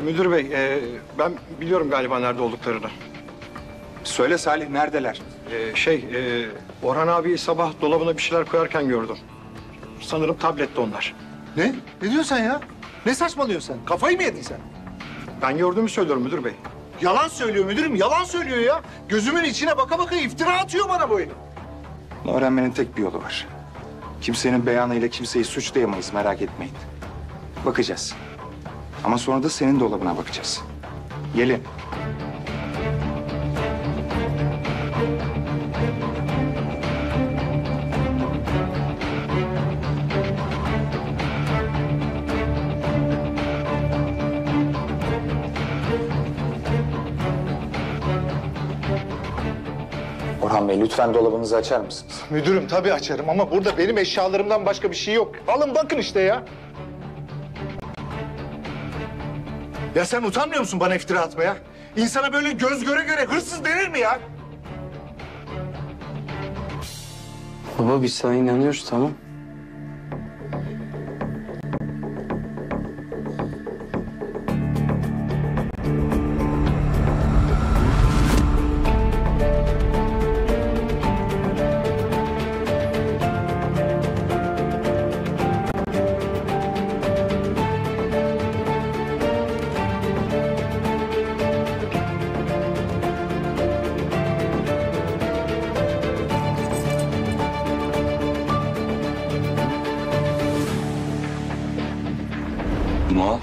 Müdür bey, ben biliyorum galiba nerede olduklarını. Söyle Salih, neredeler? Orhan abi sabah dolabına bir şeyler koyarken gördüm. Sanırım tablette onlar. Ne? Ne diyorsun sen ya? Ne saçmalıyorsun sen? Kafayı mı yedin sen? Ben gördüğümü söylüyorum müdür bey. Yalan söylüyor müdürüm, yalan söylüyor ya. Gözümün içine baka baka iftira atıyor bana bu herif. Bunu öğrenmenin tek bir yolu var. Kimsenin beyanıyla kimseyi suçlayamayız, merak etmeyin. Bakacağız. Ama sonra da senin dolabına bakacağız. Gelin. Orhan Bey, lütfen dolabınızı açar mısınız? Müdürüm tabii açarım ama burada benim eşyalarımdan başka bir şey yok. Alın bakın işte ya. Ya sen utanmıyor musun bana iftira atmaya? İnsana böyle göz göre göre hırsız denir mi ya? Baba biz sana inanıyoruz, tamam. Bunu al.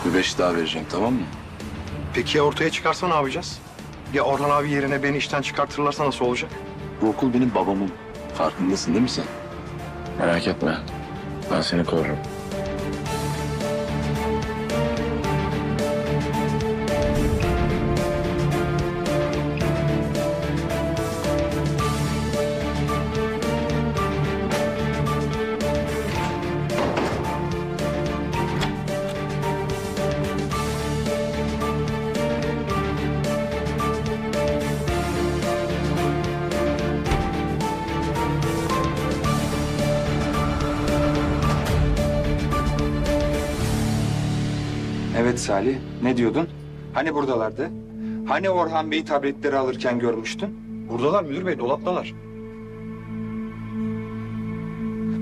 Bir 5 daha vereceğim, tamam mı? Peki ya ortaya çıkarsa ne yapacağız? Ya Orhan abi yerine beni işten çıkartırlarsa nasıl olacak? Bu okul benim babamın. Farkındasın değil mi sen? Merak etme. Ben seni korurum. Evet Salih, ne diyordun? Hani buradalardı? Hani Orhan Bey tabletleri alırken görmüştün? Buradalar müdür bey, dolaptalar.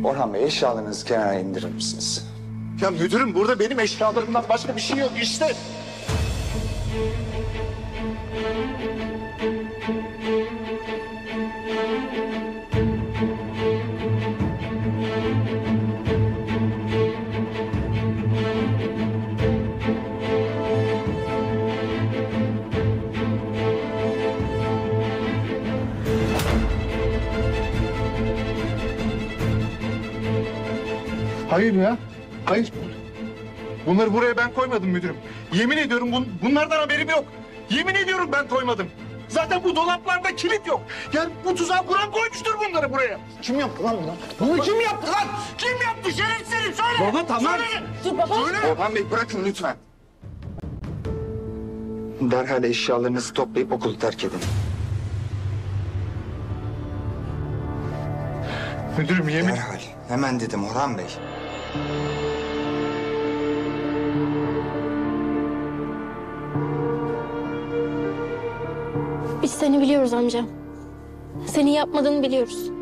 Orhan Bey, eşyalarınızı kenara indirir misiniz? Ya müdürüm burada benim eşyalarımdan başka bir şey yok işte. Hayır ya. Hayır. Bunları buraya ben koymadım müdürüm. Yemin ediyorum bunlardan haberim yok. Yemin ediyorum ben koymadım. Zaten bu dolaplarda kilit yok. Yani bu tuzağı kuran koymuştur bunları buraya. Kim yaptı lan bunu? Bunu kim yaptı lan? Kim yaptı şerefsizim söyle. Baba tamam. Söyle. Dur baba. Söyle. Orhan Bey bırakın lütfen. Derhal eşyalarınızı toplayıp okulu terk edin. Müdürüm yemin... Derhal. Hemen dedim Orhan Bey. Biz seni biliyoruz amca. Senin yapmadığını biliyoruz.